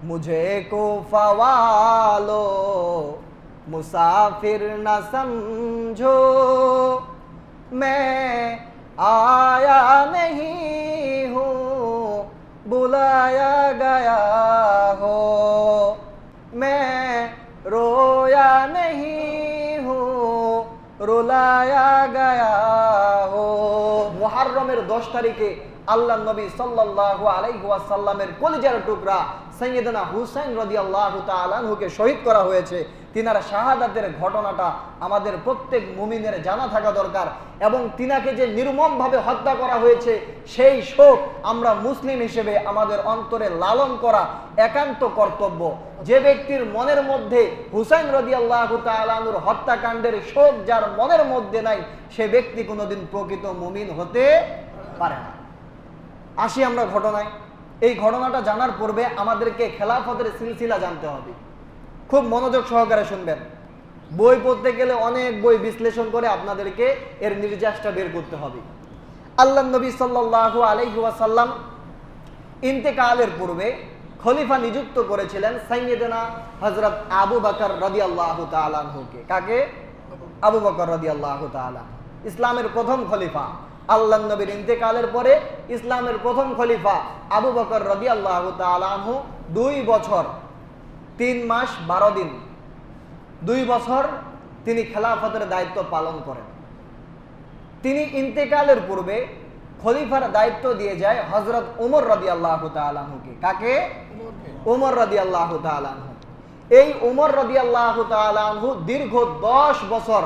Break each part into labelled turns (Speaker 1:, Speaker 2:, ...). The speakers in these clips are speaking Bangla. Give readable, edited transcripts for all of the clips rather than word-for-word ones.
Speaker 1: मुझे कोफा वालो मुसाफिर न समझो, मैं आया नहीं हूँ बुलाया गया हो, मैं रोया नहीं हूँ रुलाया गया हो। मुहर्रमेर 10 तारीखे আল্লাহ নবী সাল্লাল্লাহু আলাইহি ওয়াসাল্লামের কলিজার টুকরা সাইয়েদনা হুসাইন রাদিয়াল্লাহু তাআলা আনহুকে শহীদ করা হয়েছে। তিনার শাহাদাতের ঘটনাটা আমাদের প্রত্যেক মুমিনের জানা থাকা দরকার, এবং তিনাকে যে নির্মমভাবে হত্যা করা হয়েছে সেই শোক আমরা মুসলিম হিসেবে আমাদের অন্তরে লালন করা একান্ত কর্তব্য। যে ব্যক্তির মনের মধ্যে হুসাইন রাদিয়াল্লাহু তাআলা আনহুর হত্যাকাণ্ডের শোক যার মনের মধ্যে নাই, সে ব্যক্তি কোনোদিন প্রকৃত মুমিন হতে পারে না। আসি আমরা ঘটনায়। এই ঘটনাটা জানার পূর্বে আমাদেরকে খেলাফতের সিলসিলা জানতে হবে। খুব মনোযোগ সহকারে শুনবেন। বই পড়তে গেলে অনেক বই বিশ্লেষণ করে আপনাদেরকে এর নির্যাসটা বের করতে হবে। আল্লাহ নবী সাল্লাল্লাহু আলাইহি ওয়াসাল্লাম ইন্তেকালের পূর্বে খলিফা নিযুক্ত করেছিলেন সাইয়েদনা হযরত আবু বকর রাদিয়াল্লাহু তাআলা আনহুকে। কাকে? আবু বকর রাদিয়াল্লাহু তাআলা, ইসলামের প্রথম খলিফা। আল্লাহ নবীর ইন্তেকালের পরে ইসলামের প্রথম খলিফা আবু বকর রাদিয়াল্লাহু তাআলা আনহু 2 বছর 3 মাস 12 দিন 2 বছর তিনি খেলাফতের দায়িত্ব পালন করেন। তিনি ইন্তেকালের পূর্বে খলিফার দায়িত্ব দিয়ে যায় হযরত ওমর রাদিয়াল্লাহু তাআলা আনহুকে। কাকে? ওমর রাদিয়াল্লাহু তাআলা আনহু। এই ওমর রাদিয়াল্লাহু তাআলা আনহু দীর্ঘ 10 বছর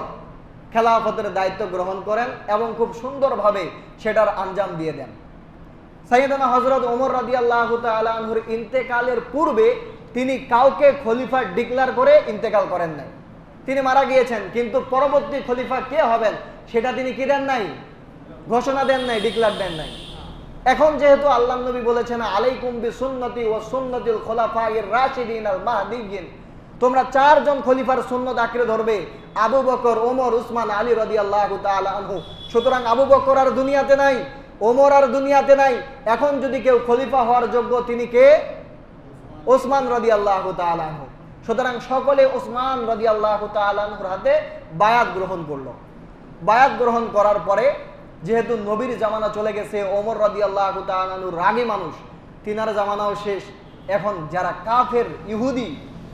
Speaker 1: খেলাফতের দায়িত্ব গ্রহণ করেন এবং খুব সুন্দরভাবে সেটার আঞ্জাম দিয়ে দেন। সাইয়েদনা হযরত ওমর রাদিয়াল্লাহু তাআলা আনহুর ইন্তেকালের পূর্বে তিনি কাউকে খলিফা ডিক্লেয়ার করে ইন্তেকাল করেন নাই। তিনি মারা গিয়েছেন, কিন্তু পরবর্তী খলিফা কে হবেন সেটা তিনি কি দেন নাই? ঘোষণা দেন নাই, ডিক্লেয়ার দেন নাই। এখন যেহেতু আল্লাহ নবী বলেছেন আলাইকুম বিসুন্নতি ওয়া সুন্নাতিল খুলাফায়ে রাশিদিন আল মাহদিয়িন, তোমরা 4 জন খলিফার সুন্নত আঁকড়ে ধরবে, আবু বকর, ওমর, উসমান, আলী রাদিয়াল্লাহু তাআলা আনহু। সুতরাং আবু বকর আর দুনিয়াতে নাই, ওমর আর দুনিয়াতে নাই। এখন যদি কেউ খলিফা হওয়ার যোগ্য তিনি কে? ওসমান রাদিয়াল্লাহু তাআলা আনহু। সুতরাং সকলে ওসমান রাদিয়াল্লাহু তাআলা আনহুর হাতে বায়াত গ্রহণ করলো। বায়াত গ্রহণ করার পরে যেহেতু নবীর জামানা চলে গেছে, ওমর রাদিয়াল্লাহু তাআলা আনহু রাগী মানুষ, তিনার জামানাও শেষ। এখন যারা কাফের ইহুদি,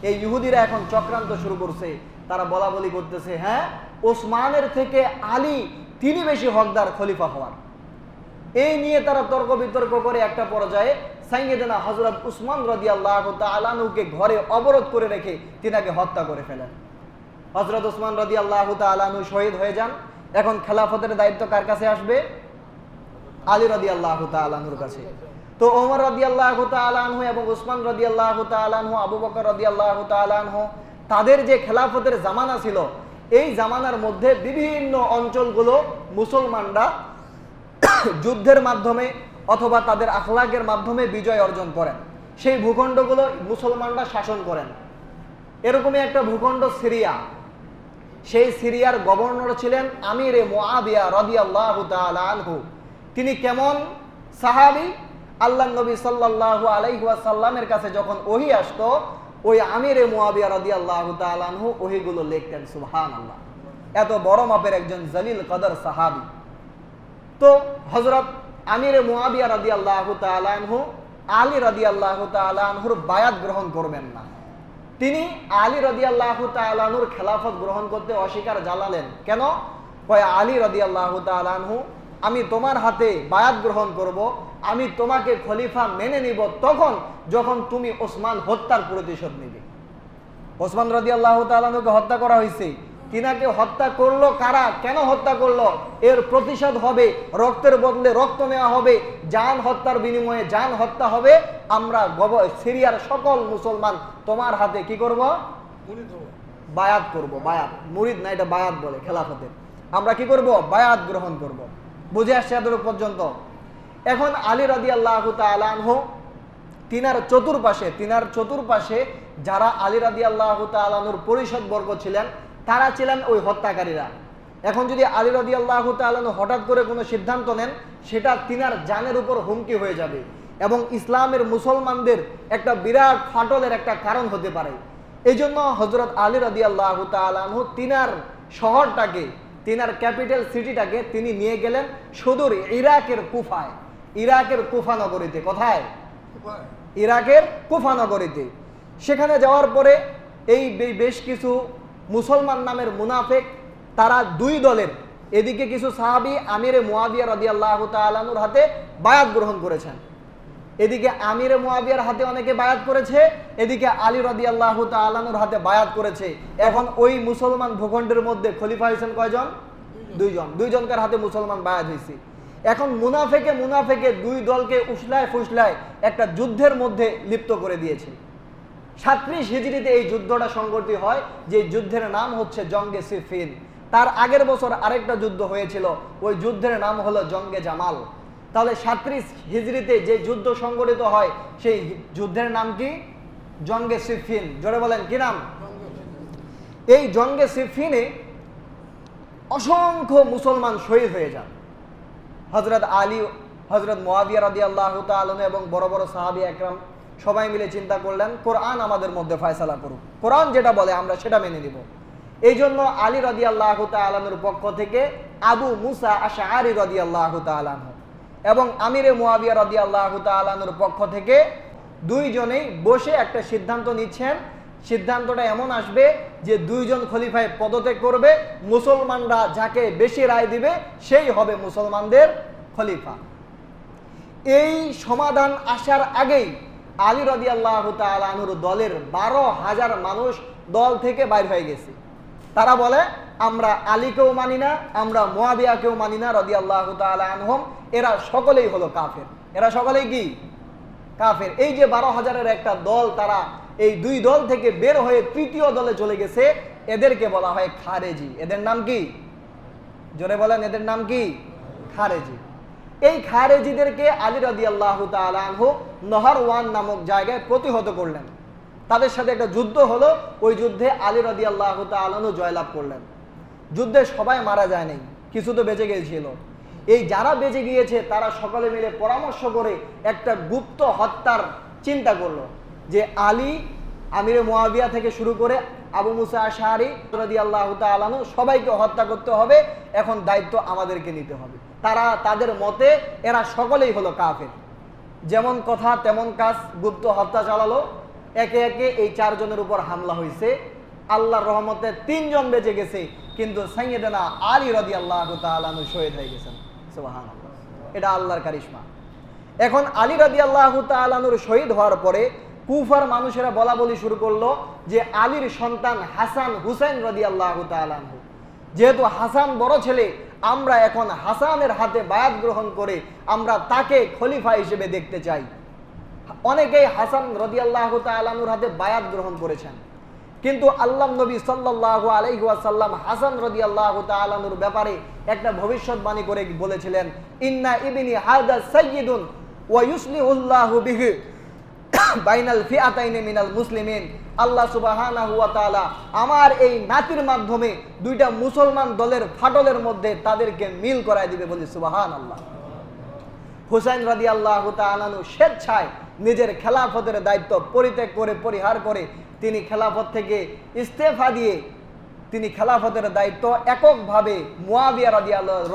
Speaker 1: এই ইহুদিরা এখন চক্রান্ত শুরু করছে। তারা বলা বলি করতেছে, হ্যাঁ ওসমানের থেকে আলী তিনি বেশি হকদার খলিফা হওয়ার। এই নিয়ে তারা তর্ক বিতর্ক করে একটা পর্যায়ে সাইয়েদনা হযরত উসমান রাদিয়াল্লাহু তাআলা আনহুকে ঘরে অবরোধ করে রেখে তিনাকে হত্যা করে ফেলেন। হযরত উসমান রাদিয়াল্লাহু তাআলা আনহু শহীদ হয়ে যান। এখন খেলাফতের দায়িত্ব কার কাছে আসবে? আলী রাদিয়াল্লাহু তাআলা আনহুর কাছে। তো ওমর রাদিয়াল্লাহু তাআলা আনহু এবং উসমান রাদিয়াল্লাহু তাআলা আনহু, আবু বকর রাদিয়াল্লাহু তাআলা আনহু, তাদের যে খেলাফতের জামানা ছিল, এই জামানার মধ্যে বিভিন্ন অঞ্চলগুলো মুসলমানরা যুদ্ধের মাধ্যমে অথবা তাদের আখলাকের মাধ্যমে বিজয় অর্জন করেন। সেই ভূখণ্ডগুলো মুসলমানরা শাসন করেন। এরকমই একটা ভূখণ্ড সিরিয়া। সেই সিরিয়ার গভর্নর ছিলেন আমিরে মুআবিয়া রাদিয়াল্লাহু তাআলা আনহু। তিনি কেমন সাহাবী? আল্লাহ নবী সাল্লাল্লাহু আলাইহি ওয়াসাল্লামের কাছে যখন ওহী আসতো, ওই আমিরে মুআবিয়া রাদিয়াল্লাহু তাআলা আনহু ওহীগুলো লিখতেন। সুবহানাল্লাহ, এত বড় মাপের একজন জলিল কদর সাহাবী। তো হযরত আমিরে মুআবিয়া রাদিয়াল্লাহু তাআলা আনহু আলী রাদিয়াল্লাহু তাআলা আনহুর বায়াত গ্রহণ করবেন না। তিনি আলী রাদিয়াল্লাহু তাআলা আনহুর খেলাফত গ্রহণ করতে অস্বীকার জানালেন। কেন? কয় আলী রাদিয়াল্লাহু তাআলা আনহু, আমি তোমার হাতে বায়াত গ্রহণ করব, আমি তোমাকে খলিফা মেনে নিব তখন যখন তুমি ওসমান হত্যার প্রতিশোধ নিবে। ওসমান রাদিয়াল্লাহু তাআলা আনহুকে হত্যা করা হয়েছে। তিনাকে হত্যা করলো কারা? কেন হত্যা করলো? এর প্রতিশোধ হবে, রক্তের বদলে রক্ত নেওয়া হবে, জান হত্যার বিনিময়ে জান হত্যা হবে। আমরা সিরিয়ার সকল মুসলমান তোমার হাতে কি করব? বায়াত করব। বায়াত, মুরিদ না, এটা বায়াত বলে খেলাফতের। আমরা কি করব? বায়াত গ্রহণ করব। বুঝে আসছে এতটুকু পর্যন্ত? এখন আলী রাদিয়াল্লাহু তাআলা আনহু তিনার চতুর্পাশে যারা আলী রাদিয়াল্লাহু তাআলা আনহুর পরিষদ বর্গ ছিলেন, তারা ছিলেন ওই হত্যাকারীরা। এখন যদি আলী রাদিয়াল্লাহু তাআলা আনহু হঠাৎ করে কোনো সিদ্ধান্ত নেন, সেটা তিনার জানের উপর হুমকি হয়ে যাবে। এবং ইসলামের মুসলমানদের একটা বিরাট ফাটলের একটা কারণ হতে পারে। এই জন্য হযরত আলী রাদিয়াল্লাহু তাআলা আনহু তিনার শহরটাকে, তিনার ক্যাপিটাল সিটিটাকে তিনি নিয়ে গেলেন সুদূর ইরাকের কুফায়, ইরাকের কুফা নগরীতে। কোথায়? ইরাকের কুফা নগরীতে। সেখানে যাওয়ার পরে এই বেশ কিছু মুসলমান নামের মুনাফিক, তারা দুই দলের, এদিকে কিছু সাহাবী আমিরে মুয়াবিয়া রাদিয়াল্লাহু তাআলা আনহুর হাতে বায়াত গ্রহণ করেছেন, এদিকে আমিরে মুয়াবিয়ার হাতে অনেকে বায়াত করেছে, এদিকে আলী রাদিয়াল্লাহু তাআলা আনহুর হাতে বায়াত করেছে। এখন ওই মুসলমান ভূখণ্ডের মধ্যে খলিফা হয়েছেন কয়জন? দুইজন। দুইজনকার হাতে মুসলমান বায়াত হয়েছে। এখন মুনাফেকে দুই দলকে উসলায় ফুসলায় একটা যুদ্ধের মধ্যে লিপ্ত করে দিয়েছে। 37 হিজরিতে এই যুদ্ধটা সংঘটিত হয়, যে যুদ্ধের নাম হচ্ছে জঙ্গে সিফিন। তার আগের বছর আরেকটা যুদ্ধ হয়েছিল, ওই যুদ্ধের নাম হলো জঙ্গে জামাল। তাহলে 37 হিজরিতে যে যুদ্ধ সংঘটিত হয় সেই যুদ্ধের নাম কি? জঙ্গে সিফিন। জোরে বলেন কি নাম? এই জঙ্গে সিফিনে অসংখ্য মুসলমান শহীদ হয়ে যান। হযরত আলী, হযরত মুয়াবিয়া রাদিয়াল্লাহু তাআলা এবং বড় বড় সাহাবী একরাম সবাই মিলে চিন্তা করলেন, কোরআন আমাদের মধ্যে ফয়সালা করুক, কোরআন যেটা বলে আমরা সেটা মেনে নিব। এই জন্য আলী রাদিয়াল্লাহু তাআলার পক্ষ থেকে আবু মুসা আশআরী রাদিয়াল্লাহু তাআলা এবং আমিরে মুয়াবিয়া রাদিয়াল্লাহু তাআলার পক্ষ থেকে দুইজনেই বসে একটা সিদ্ধান্ত নিচ্ছেন। সিদ্ধান্তটা এমন আসবে যে দুইজন খলিফায় পদত্যাগ করবে, মুসলমানরা যাকে বেশি রায় দিবে সেই হবে মুসলমানদের খলিফা। এই সমাধান আসার আগেই আলী রাদিয়াল্লাহু তাআলা আনহুর দলের 12,000 মানুষ দল থেকে বাইর হয়ে গেছে। তারা বলে আমরা আলীকেও মানি না, আমরা মুয়াবিয়াকেও মানি না রাদিয়াল্লাহু তাআলা আনহুম, এরা সকলেই হলো কাফের। এরা সকলেই কি? কাফের। এই যে 12,000-এর একটা দল, তারা এই দুই দল থেকে বের হয়ে তৃতীয় দলে চলে গেছে, এদেরকে বলা হয় খারেজি। এদের নাম কি? জোরে বলেন, এদের নাম কি? খারেজি। এই খারেজিদেরকে আলী রাদিয়াল্লাহু তাআলা আনহু নহরওয়ান নামক জায়গায় প্রতিহত করলেন। তাদের সাথে একটা যুদ্ধ হলো, ওই যুদ্ধে আলী রাদিয়াল্লাহু তাআলা আনহু জয়লাভ করলেন। যুদ্ধে সবাই মারা যায় নাই, কিছু তো বেঁচে গিয়েছিল। এই যারা বেঁচে গিয়েছে তারা সকলে মিলে পরামর্শ করে একটা গুপ্ত হত্যার চিন্তা করলো, যে আলী, আমিরে মুয়াবিয়া থেকে শুরু করে আবু মুসা আশআরী রাদিয়াল্লাহু তাআলা আনহু সবাইকে হত্যা করতে হবে, এখন দায়িত্ব আমাদেরকে নিতে হবে। তারা তাদের মতে এরা সকলেই হলো কাফের। যেমন কথা তেমন কাজ, গুপ্ত হত্যা চালালো। একে একে এই 4 জনের উপর হামলা হয়েছে। আল্লাহর রহমতে 3 জন বেঁচে গেছে, কিন্তু সাইয়েদনা আলী রাদিয়াল্লাহু তাআলা আনহু শহীদ হয়ে গেছেন। সুবহানাল্লাহ, এটা আল্লাহর কারিশমা। এখন আলী রাদিয়াল্লাহু তাআলা আনহুর শহীদ হওয়ার পরে কুফার মানুষেরা বলা বলি শুরু করলো যে আলীর সন্তান হাসান হুসাইন রাদিয়াল্লাহু তাআলা আনহু, যেহেতু হাসান বড় ছেলে, আমরা এখন হাসানের হাতে বায়াত গ্রহণ করে আমরা তাকে খলিফা হিসেবে দেখতে চাই। অনেকেই হাসান রাদিয়াল্লাহু তাআলা আনহুর হাতে বায়াত গ্রহণ করেছেন, কিন্তু আল্লাহর নবী সাল্লাল্লাহু আলাইহি ওয়াসাল্লাম হাসান রাদিয়াল্লাহু তাআলা আনহুর ব্যাপারে একটা ভবিষ্যৎবাণী করে বলেছিলেন, ইন্না ইবনি হাদা সাইয়্যিদুন ওয়া ইউসলিহুল্লাহু বিহি বাইনাল ফিআতাইনি মিনাল মুসলিমিন। আল্লাহ সুবহানাহু ওয়া তাআলা আমার এই নাতির মাধ্যমে দুইটা মুসলমান দলের ফাটলের মধ্যে তাদেরকে মিল করায় দিবে বলি সুবহানাল্লাহ। হুসাইন রাদিয়াল্লাহু তাআলা আনহু স্বেচ্ছায় নিজের খেলাফতের দায়িত্ব পরিত্যাগ করে, পরিহার করে তিনি খেলাফত থেকে ইস্তেফা দিয়ে তিনি খেলাফতের দায়িত্ব এককভাবে মুয়াবিয়া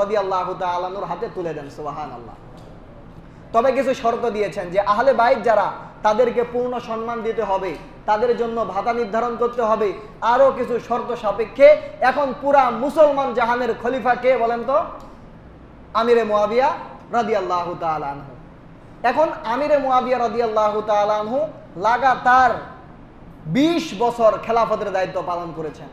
Speaker 1: রাদিয়াল্লাহু তাআলা আনহুর হাতে তুলে দেন। সুবহানাল্লাহ। তবে কিছু শর্ত দিয়েছেন যে আহলে বাইত যারা, তাদেরকে পূর্ণ সম্মান দিতে হবে, তাদের জন্য ভাতা নির্ধারণ করতে হবে, আরো কিছু শর্ত সাপেক্ষে। এখন পুরা মুসলমান জাহানের খলিফা কে বলেন তো? আমিরে মুয়াবিয়া রাদিয়াল্লাহু তাআলা আনহু। এখন আমিরে মুয়াবিয়া রাদিয়াল্লাহু তাআলা আনহু লাগাতার 20 বছর খেলাফতের দায়িত্ব পালন করেছেন।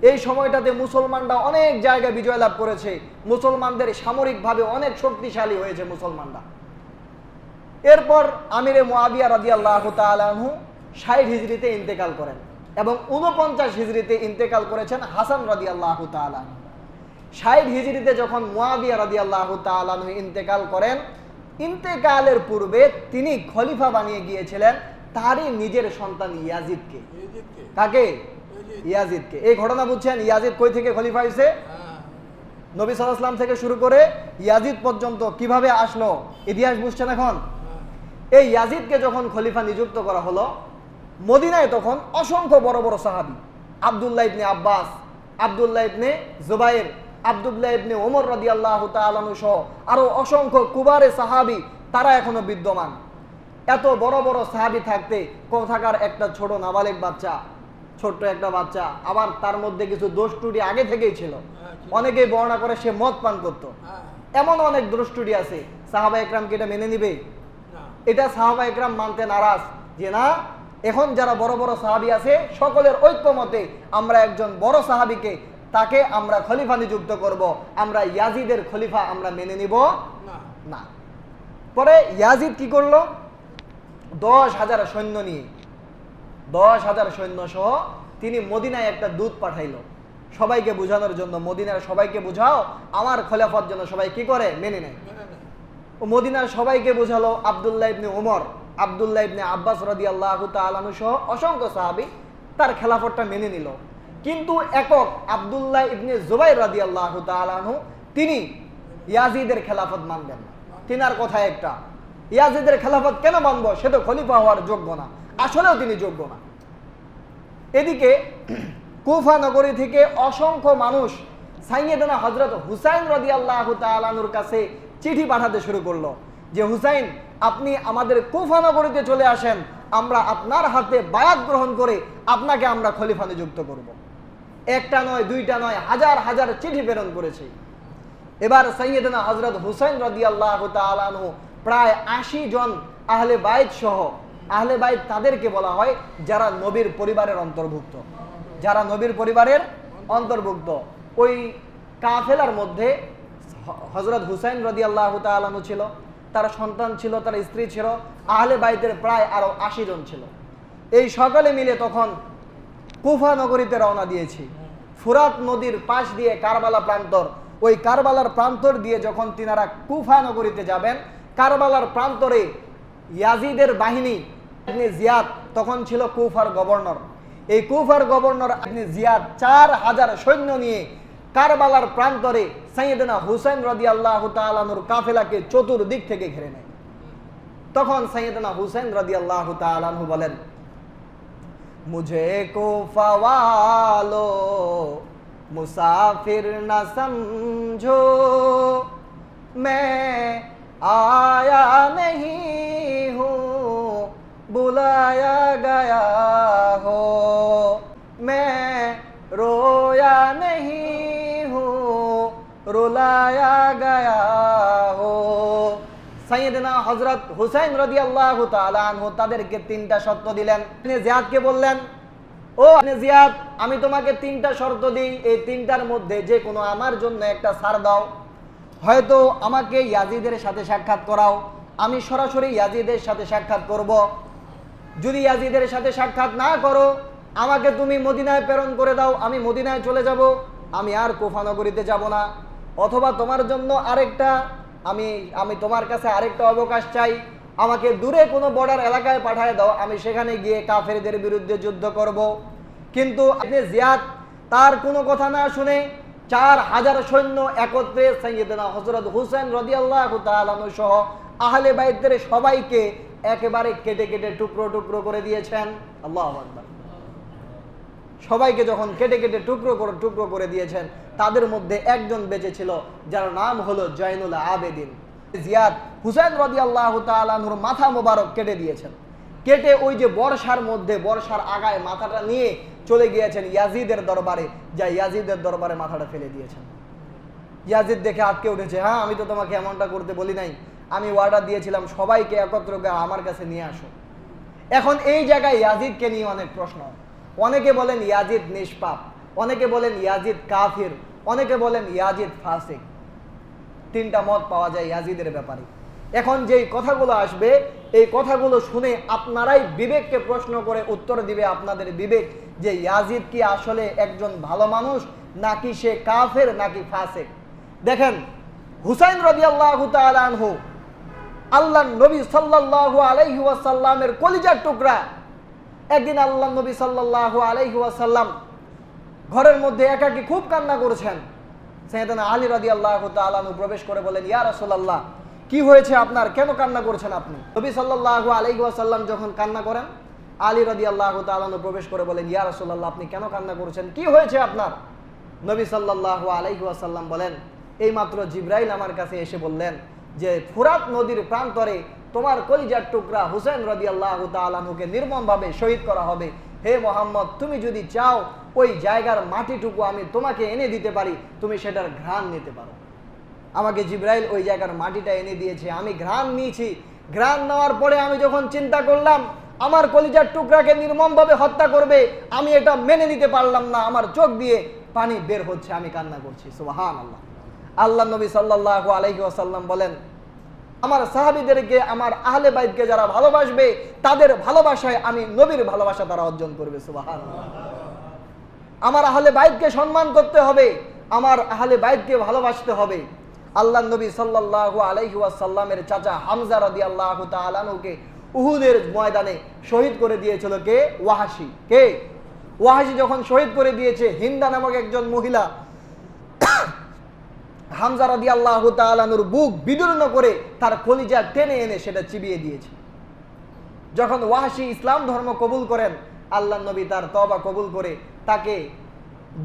Speaker 1: এই সময়টাতে মুসলমানরা অনেক জায়গায় বিজয় লাভ করেছে, মুসলমানদের সামরিকভাবে অনেক শক্তিশালী হয়েছে মুসলমানরা। এরপর আমিরে মুয়াবিয়া রাদিয়াল্লাহু তাআলা আনহু 60 হিজরিতে ইন্তেকাল করেন এবং 49 হিজরিতে ইন্তেকাল করেছেন হাসান রাদিয়াল্লাহু তাআলা আনহু। 60 হিজরিতে যখন মুয়াবিয়া রাদিয়াল্লাহু তাআলা আনহু ইন্তেকাল করেন, ইন্তেকালের পূর্বে তিনি খলিফা বানিয়ে গিয়েছিলেন তারই নিজের সন্তান ইয়াজিদকে। কাকে? ইয়াজিদকে। এই ঘটনা বুঝছেন? ইয়াজিদ কই থেকে খলিফা হয়েছে? নবী সাল্লাল্লাহু আলাইহি ওয়াসাল্লাম থেকে শুরু করে ইয়াজিদ পর্যন্ত কিভাবে আসলো, ইতিহাস বুঝছেন এখন? এই ইয়াজিদকে যখন খলিফা নিযুক্ত করা হলো, মদিনায় তখন অসংখ্য বড় বড় সাহাবী, আব্দুল্লাহ ইবনে আব্বাস, আব্দুল্লাহ ইবনে জুবাইর, আব্দুল্লাহ ইবনে ওমর রাদিয়াল্লাহু তাআলা আনহু সহ আরো অসংখ্য কুবারে সাহাবী তারা এখনো বিদ্যমান। এত বড় বড় সাহাবী থাকতে কোথাকার একটা ছোট নাবালেগ বাচ্চা, ছোট্ট একটা বাচ্চা, আবার তার মধ্যে কিছু দোষ ত্রুটি আগে থেকেই ছিল। অনেকেই বর্ণনা করে সে মদ পান করত। এমন অনেক দোষ ত্রুটি আছে, সাহাবা একরাম কি এটা মেনে নিবে? এটা সাহাবা একরাম মানতে নারাজ যে না, এখন যারা বড় বড় সাহাবী আছে সকলের ঐক্যমতে আমরা একজন বড় সাহাবীকে তাকে আমরা খলিফা নিযুক্ত করব, আমরা ইয়াজিদের খলিফা আমরা মেনে নিব না। পরে ইয়াজিদ কি করলো? 10,000 সৈন্য নিয়ে, 10,000 সৈন্য সহ তিনি মদিনায় একটা দূত পাঠাইলো সবাইকে বোঝানোর জন্য, মদিনার সবাইকে বোঝাও আমার খলিফার জন্য সবাই কি করে মেনে নেয়। ও মদিনার সবাইকে বোঝালো, আব্দুল্লাহ ইবনে ওমর, আব্দুল্লাহ ইবনে আব্বাস রাদিয়াল্লাহু তাআলা আনহু সহ অসংখ্য সাহাবী তার খেলাফতটা মেনে নিল। কিন্তু একক আব্দুল্লাহ ইবনে জুবাইর রাদিয়াল্লাহু তাআলা আনহু তিনি ইয়াজিদের খেলাফত মানবেন না। তিনার কথা একটা, ইয়াজিদের খেলাফত কেন মানবো, সে তো খলিফা হওয়ার যোগ্য না, আসলেও তিনি যোগ্য না। এদিকে কুফা নগরী থেকে অসংখ্য মানুষ সাইয়েদনা হযরত হুসাইন রাদিয়াল্লাহু তাআলা আনহুর কাছে চিঠি পাঠাতে শুরু করলো যে হুসাইন আপনি আমাদের কুফা নগরীতে চলে আসেন, আমরা আপনার হাতে বায়াত গ্রহণ করে আপনাকে আমরা খলিফা নিযুক্ত করব। একটা নয়, দুইটা নয়, হাজার হাজার চিঠি প্রেরণ করেছে। এবার সাইয়েদনা হযরত হুসাইন রাদিয়াল্লাহু তাআলা আনহু প্রায় 80 জন আহলে বাইত সহ, আহলে বাইত তাদেরকে বলা হয় যারা নবীর পরিবারের অন্তর্ভুক্ত, যারা নবীর পরিবারের অন্তর্ভুক্ত। ওই কাফেলার মধ্যে হযরত হুসাইন রাদিয়াল্লাহু তাআলা আনহু ছিল, তার সন্তান ছিল, তার স্ত্রী ছিল, আহলে বাইতের প্রায় আরো 80 জন ছিল। এই সকলে মিলে তখন কুফা নগরীতে রওনা দিয়েছি। ফুরাত নদীর পাশ দিয়ে কারবালা প্রান্তর, ওই কারবালার প্রান্তর দিয়ে যখন তিনারা কুফা নগরীতে যাবেন, কারবালার প্রান্তরে ইয়াজিদের বাহিনী ইবনে জিয়াদ তখন ছিল কুফার গভর্নর। এই কুফার গভর্নর ইবনে জিয়াদ 4000 সৈন্য নিয়ে কারবালার প্রান্তরে সাইয়েদনা হুসাইন রাদিয়াল্লাহু তাআলা আনহুর কাফেলাকে চতুর্দিক থেকে ঘিরে নেয়। তখন সাইয়েদনা হুসাইন রাদিয়াল্লাহু তাআলা আনহু বলেন, মুঝে কুফা ওয়ালো মুসাফির না সমঝো, मैं आया नहीं हूँ बुलाया गया हो, मैं रोया नहीं हूँ रुलाया गया हो। সাইয়েদনা হযরত হুসাইন রাদিয়াল্লাহু তাআলা আনহু তাদেরকে 3টা শর্ত দিলেন। তিনি জিয়াদকে বললেন, ও আপনি জিয়াদ, আমি তোমাকে 3টা শর্ত দিই, এই 3টার মধ্যে যে কোনো আমার জন্য একটা ছাড় দাও। হয়তো আমাকে ইয়াজিদের সাথে সাক্ষাৎ করাও, আমি সরাসরি ইয়াজিদের সাথে সাক্ষাৎ করব। যদি ইয়াজিদের সাথে সাক্ষাৎ না করো, আমাকে তুমি মদিনায় প্রেরণ করে দাও, আমি মদিনায় চলে যাব, আমি আর কুফা নগরীতে যাব না। অথবা তোমার জন্য আরেকটা, আমি তোমার কাছে আরেকটা অবকাশ চাই, আমাকে দূরে কোনো বর্ডার এলাকায় পাঠিয়ে দাও, আমি সেখানে গিয়ে কাফেরদের বিরুদ্ধে যুদ্ধ করব। কিন্তু আপনি জিয়াদ তার কোনো কথা না শুনে 4000 সৈন্য একত্রে সাইয়েদনা হযরত হুসাইন রাদিয়াল্লাহু তাআলা আনহু সহ আহলে বাইতের সবাইকে একেবারে কেটে কেটে টুকরো টুকরো করে দিয়েছেন। আল্লাহু আকবার। সবাইকে যখন কেটে কেটে টুকরো করে দিয়েছেন, তাদের মধ্যে একজন বেঁচে ছিল যার নাম হলো জয়নুল আবেদিন। জিয়াদ হুসাইন রাদিয়াল্লাহু তাআলা আনহুর মাথা মোবারক কেটে দিয়েছেন। কেটে ওই যে বর্ষার মধ্যে, বর্ষার আগায় মাথাটা নিয়ে চলে গিয়েছেন ইয়াজিদের দরবারে, যা ইয়াজিদের দরবারে মাথাটা ফেলে দিয়েছেন। ইয়াজিদ দেখে আটকে উঠেছে, হ্যাঁ আমি তো তোমাকে এমনটা করতে বলি নাই, আমি অর্ডার দিয়েছিলাম সবাইকে একত্র করে আমার কাছে নিয়ে আসো। এখন এই জায়গায় ইয়াজিদকে নিয়ে অনেক প্রশ্ন। অনেকে বলেন ইয়াজিদ নিষ্পাপ, অনেকে বলেন ইয়াজিদ কাফির, অনেকে বলেন ইয়াজিদ ফাসিক। 3টা মত পাওয়া যায় ইয়াজিদের ব্যাপারে। এখন যেই কথাগুলো আসবে, এই কথাগুলো শুনে আপনারাই বিবেককে প্রশ্ন করে উত্তর দিবে আপনাদের বিবেক যে ইয়াজিদ কি আসলে একজন ভালো মানুষ, নাকি সে কাফের, নাকি ফাসিক। দেখেন, হুসাইন রাদিয়াল্লাহু তাআলা আনহু আল্লাহর নবী সাল্লাল্লাহু আলাইহি ওয়াসাল্লামের কলিজার টুকরা। একদিন আল্লাহর নবী সাল্লাল্লাহু আলাইহি ওয়াসাল্লাম ঘরের মধ্যে একাকী খুব কান্না করেছেন। সাইয়েদনা আলী রাদিয়াল্লাহু তাআলা আনহু প্রবেশ করে বলেন, ইয়া রাসূলুল্লাহ, কি হয়েছে আপনার, কেন কান্না করছেন আপনি? নবী সাল্লাল্লাহু আলাইহি ওয়াসাল্লাম যখন কান্না করেন, আলী রাদিয়াল্লাহু তাআলা আনহু প্রবেশ করে বলেন, ইয়া রাসূলুল্লাহ, আপনি কেন কান্না করছেন, কি হয়েছে আপনার? নবী সাল্লাল্লাহু আলাইহি ওয়াসাল্লাম বলেন, এইমাত্র জিবরাইল আমার কাছে এসে বললেন যে ফুরাত নদীর প্রান্তরে তোমার কলিজার টুকরা হুসাইন রাদিয়াল্লাহু তাআলা আনহুকে নির্মমভাবে শহীদ করা হবে। হে মোহাম্মদ, তুমি যদি চাও ওই জায়গার মাটিটুকু আমি তোমাকে এনে দিতে পারি, তুমি সেটার ঘ্রাণ নিতে পারো। আমাকে জিবরাইল ওই জায়গার মাটিটা এনে দিয়েছে, আমি ঘ্রাণ নিয়েছি। ঘ্রাণ নেওয়ার পরে আমি যখন চিন্তা করলাম আমার কলিজার টুকরাকে নির্মমভাবে হত্যা করবে, আমি এটা মেনে নিতে পারলাম না। আমার চোখ দিয়ে পানি বের হচ্ছে, আমি কান্না করছি। সুবহানাল্লাহ। আল্লাহ নবী সাল্লাল্লাহু আলাইহি ওয়াসাল্লাম বলেন, আমার সাহাবীদেরকে, আমার আহলে বাইতকে যারা ভালোবাসবে, তাদের ভালোবাসায় আমি নবীর ভালোবাসা তারা অর্জন করবে। সুবহানাল্লাহ। আমার আহলে বাইতকে সম্মান করতে হবে, আমার আহলে বাইতকে ভালোবাসতে হবে। আল্লাহ নবী সাল্লাল্লাহু আলাইহি ওয়াসাল্লামের চাচা হামজা রাদিয়াল্লাহু তাআলা আনহুকে উহুদের ময়দানে শহীদ করে দিয়েছিল কে? ওয়াহাশী। কে? ওয়াহাশী যখন শহীদ করে দিয়েছে, হিন্দা নামক একজন মহিলা হামজা রাদিয়াল্লাহু তাআলা আনহুর বুক বিদীর্ণ করে তার কলিজা টেনে এনে সেটা চিবিয়ে দিয়েছে। যখন ওয়াহাশী ইসলাম ধর্ম কবুল করেন, আল্লাহ নবী তার তওবা কবুল করে তাকে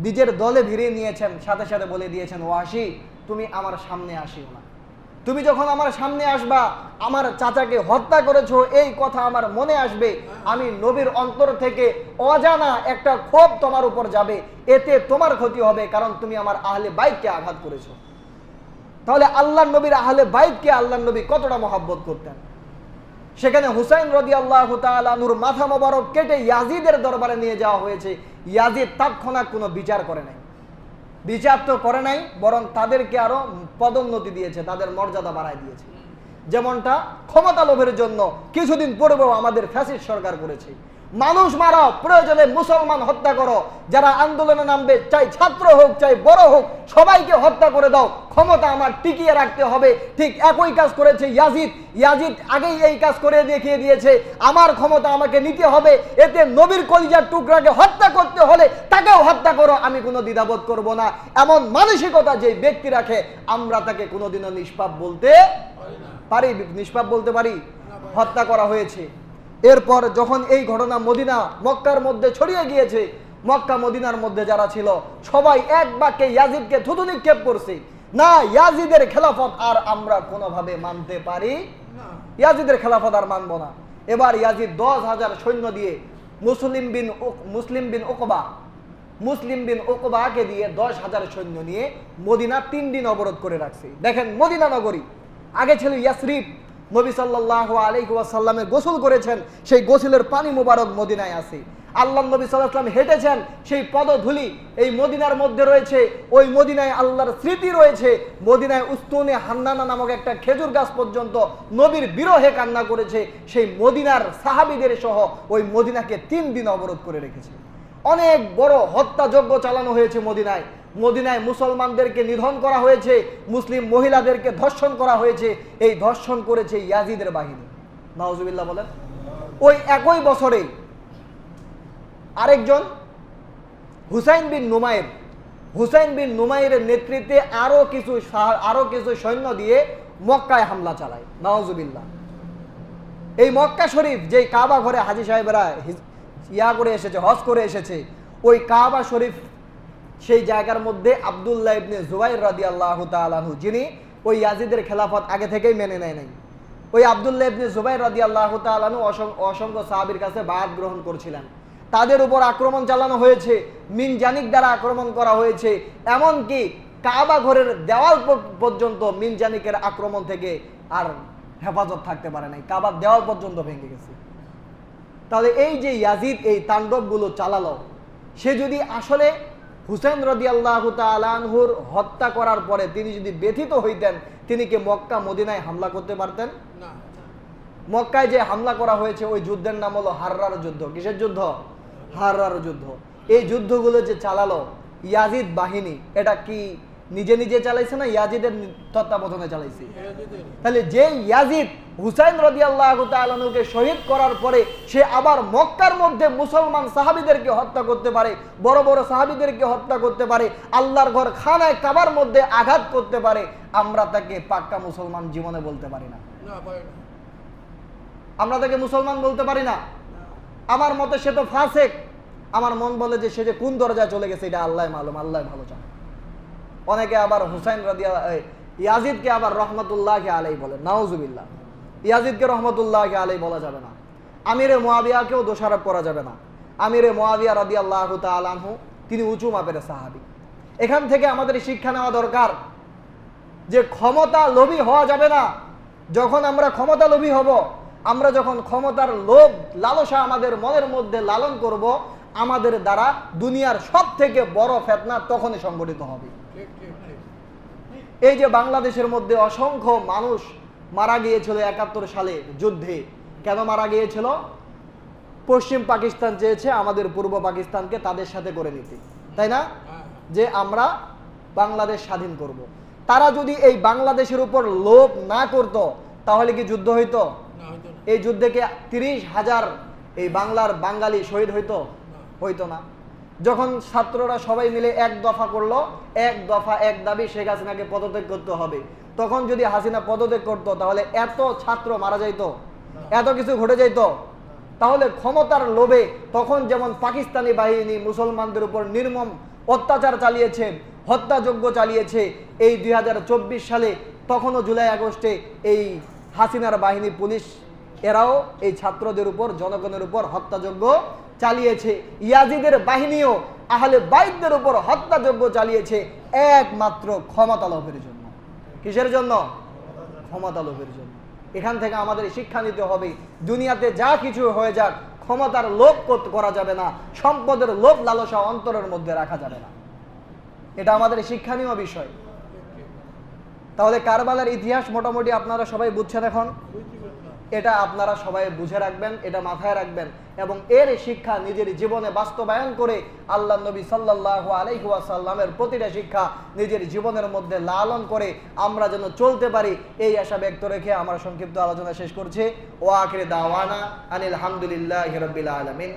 Speaker 1: নিজের দলে ভিড়িয়ে নিয়েছেন, সাথে সাথে বলে দিয়েছেন, ওয়াহাশী, তুমি আমার সামনে আসিও না। তুমি যখন আমার সামনে আসবা, আমার চাচাকে হত্যা করেছো এই কথা আমার মনে আসবে, আমি নবীর অন্তর থেকে অজানা একটা ক্ষোভ তোমার উপর যাবে, এতে তোমার ক্ষতি হবে, কারণ তুমি আমার আহলে বাইতকে আঘাত করেছো। তাহলে আল্লাহ নবীর আহলে বাইতকে আল্লাহ নবী কতটা মহব্বত করতেন। সেখানে হুসাইন রাদিয়াল্লাহু তাআলা আনহুর মাথা মোবারক কেটে ইয়াজিদের দরবারে নিয়ে যাওয়া হয়েছে। ইয়াজিদ তৎক্ষণাৎ কোনো বিচার করে নাই, বিচার তো করে নাই, বরং তাদেরকে আরো পদোন্নতি দিয়েছে, তাদের মর্যাদা বাড়ায় দিয়েছে। যেমনটা ক্ষমতা লোভের জন্য কিছুদিন পূর্বেও আমাদের ফ্যাসিস্ট সরকার করেছে। মানুষ মারাও, প্রয়োজনে মুসলমান হত্যা করো, যারা আন্দোলনে নামবে, চাই ছাত্র হোক চাই বড় হোক, সবাইকে হত্যা করে দাও, ক্ষমতা আমার টিকিয়ে রাখতে হবে। ঠিক একই কাজ করেছে ইয়াজিদ। ইয়াজিদ আগেই এই কাজ করে দেখিয়ে দিয়েছে, আমার ক্ষমতা আমাকে নিতে হবে, এতে নবীর কলিজার টুকরাকে হত্যা করতে হলে তাকেও হত্যা করো, আমি কোনো দ্বিধাবোধ করব না। এমন মানসিকতা যে ব্যক্তি রাখে, আমরা তাকে কোনোদিনও নিষ্পাপ বলতে পারি? নিষ্পাপ বলতে পারি? হত্যা করা হয়েছে। এরপর যখন এই ঘটনা মদিনা মক্কার মধ্যে ছড়িয়ে গিয়েছে, মক্কা মদিনার মধ্যে যারা ছিল সবাই এক বাক্যে ইয়াজিদকে থুতু নিক্ষেপ করছে, না ইয়াজিদের খেলাফত আর আমরা কোনোভাবে মানতে পারি না, ইয়াজিদের খেলাফত আর মানব না। এবার ইয়াজিদ 10,000 সৈন্য দিয়ে মুসলিম বিন উকবাকে দিয়ে 10,000 সৈন্য নিয়ে মদিনা 3 দিন অবরোধ করে রাখছে। দেখেন, মদিনা নগরী আগে ছিল ইয়াসরিব, নবী সাল্লাল্লাহু আলাইহি ওয়াসাল্লামে গোসল করেছেন, সেই গোসলের পানি মোবারক মদিনায় আছে। আল্লাহ নবী সাল্লাল্লাহু আলাইহি ওয়াসাল্লাম হেঁটেছেন, সেই পদধূলি এই মদিনার মধ্যে রয়েছে। ওই মদিনায় আল্লাহর স্মৃতি রয়েছে। মদিনায় উস্তুনে হান্নানা নামক একটা খেজুর গাছ পর্যন্ত নবীর বিরহে কান্না করেছে। সেই মদিনার সাহাবীদের সহ ওই মদিনাকে 3 দিন অবরোধ করে রেখেছে। অনেক বড় হত্যাযজ্ঞ চালানো হয়েছে মদিনায়। মদিনায় মুসলমানদেরকে নিধন করা হয়েছে, মুসলিম মহিলাদেরকে ধর্ষণ করা হয়েছে। এই ধর্ষণ করেছে ইয়াজিদের বাহিনী। নাউজুবিল্লাহ বলেন। ওই একই বছরে আরেকজন হুসাইন বিন নুমাইরের নেতৃত্বে আরো কিছু সৈন্য দিয়ে মক্কায় হামলা চালায়। নাউজুবিল্লাহ। এই মক্কা শরীফ, যে কাবা ঘরে হাজী সাহেবরা করে এসেছে, হজ করে এসেছে, ওই কাবা শরীফ, সেই জায়গার মধ্যে আব্দুল্লাহ ইবনে জুবাইর রাদিয়াল্লাহু তাআলা আনহু, যিনি ওই ইয়াজিদের খেলাফত আগে থেকেই মেনে নেয় নাই, ওই আব্দুল্লাহ ইবনে জুবাইর রাদিয়াল্লাহু তাআলা আনহু অসংখ্য সাহাবীর কাছে বায়াত গ্রহণ করছিলেন। তাদের উপর আক্রমণ চালানো হয়েছে, মিনজানিক দ্বারা আক্রমণ করা হয়েছে। এমনকি কাবা ঘরের দেওয়াল পর্যন্ত মিনজানিকের আক্রমণ থেকে আর হেফাজত থাকতে পারে নাই, কাবার দেওয়াল পর্যন্ত ভেঙে গেছে। তাহলে এই যে ইয়াজিদ এই তাণ্ডবগুলো চালালো, সে যদি আসলে হুসাইন রাদিয়াল্লাহু তাআলা আনহুর হত্যা করার পরে তিনি যদি ব্যথিত হইতেন, তিনি কি মক্কা মদিনায় হামলা করতে পারতেন? না। মক্কায় যে হামলা করা হয়েছে ওই যুদ্ধের নাম হলো হাররার যুদ্ধ। কিসের যুদ্ধ? হাররার যুদ্ধ। এই যুদ্ধগুলো যে চালালো ইয়াজিদ বাহিনী, এটা কি নিজে নিজে চালাইছে না ইয়াজিদের তত্ত্বাবধানে চালাইছে? তাহলে যে ইয়াজিদ হুসাইন রাদিয়াল্লাহু তাআলা আনহুকে শহীদ করার পরে সে আবার মক্কার মধ্যে মুসলমান সাহাবীদেরকে হত্যা করতে পারে, বড় বড় সাহাবীদেরকে হত্যা করতে পারে, আল্লাহর ঘর খানায় কাবার মধ্যে আঘাত করতে পারে, আমরা তাকে পাক্কা মুসলমান জীবনে বলতে পারি না। আমরা তাকে মুসলমান বলতে পারি না। আমার মতে সে তো ফাসেক। আমার মন বলে যে সে যে কোন দরজায় চলে গেছে এটা আল্লাহ মালুম, আল্লাহ ভালো জানে। অনেকে আবার হুসাইন ইয়াজিদকে আবার রহমতুল্লাহ আলাই বলে, নাউজুবিল্লাহ। ইয়াজিদকে রহমতুল্লাহ আলাই বলা যাবে না। আমিরে মুআবিয়াকেও দোষারোপ করা যাবে না। আমিরে মুআবিয়া রাদিয়াল্লাহু তাআলা আনহু তিনি উঁচু মাপের সাহাবী। এখান থেকে আমাদের শিক্ষা নেওয়া দরকার যে ক্ষমতা লোভী হওয়া যাবে না। যখন আমরা ক্ষমতা লোভী হব, আমরা যখন ক্ষমতার লোভ লালসা আমাদের মনের মধ্যে লালন করব, আমাদের দ্বারা দুনিয়ার সব থেকে বড় ফিতনা তখনই সংগঠিত হবে। এই যে বাংলাদেশের মধ্যে অসংখ্য মানুষ মারা গিয়েছিল ৭১ সালে যুদ্ধে, কেন মারা গিয়েছিল? পশ্চিম পাকিস্তান চেয়েছে আমাদের পূর্ব পাকিস্তানকে তাদের সাথে করে নিতে, তাই না? যে আমরা বাংলাদেশ স্বাধীন করব। তারা যদি এই বাংলাদেশের উপর লোভ না করত তাহলে কি যুদ্ধ হইতো? এই যুদ্ধে কি ৩০,০০০ এই বাংলার বাঙালি শহীদ হইতো? হইতো না। যখন ছাত্ররা সবাই মিলে এক দফা করলো, এক দফা এক দাবি, শেখ হাসিনাকে পদত্যাগ করতে হবে, তখন যদি হাসিনা পদত্যাগ করতো তাহলে এত ছাত্র মারা যাইতো, এত কিছু ঘটে যাইত? তাহলে ক্ষমতার লোভে তখন যেমন পাকিস্তানি বাহিনী মুসলমানদের উপর নির্মম অত্যাচার চালিয়েছে, হত্যাযজ্ঞ চালিয়েছে, এই ২০২৪ সালে তখনও জুলাই আগস্টে এই হাসিনার বাহিনী পুলিশ এরাও এই ছাত্রদের উপর জনগণের উপর হত্যাযজ্ঞ চালিয়েছে। ইয়াজিদের বাহিনীও আহলে বাইতদের উপর হত্যাযজ্ঞ চালিয়েছে একমাত্র ক্ষমতা লোভের জন্য। কিসের জন্য? ক্ষমতা লোভের জন্য। এখান থেকে আমাদের শিক্ষা নিতে হবে, দুনিয়াতে যা কিছু হয়ে যাক ক্ষমতার লোভ করা যাবে না, সম্পদের লোভ লালসা অন্তরের মধ্যে রাখা যাবে না। এটা আমাদের শিক্ষণীয় বিষয়। তাহলে কারবালার ইতিহাস মোটামুটি আপনারা সবাই বুঝছেন এখন। এটা আপনারা সবাই বুঝে রাখবেন, এটা মাথায় রাখবেন এবং এর শিক্ষা নিজের জীবনে বাস্তবায়ন করে আল্লাহ নবী সাল্লাল্লাহু আলাইহি ওয়াসাল্লামের প্রতিটা শিক্ষা নিজের জীবনের মধ্যে লালন করে আমরা যেন চলতে পারি, এই আশা ব্যক্ত রেখে আমার সংক্ষিপ্ত আলোচনা শেষ করছি। ওয়া আখিরি দাওয়ানা আনিল হামদুলিল্লাহি রাব্বিল আলামিন।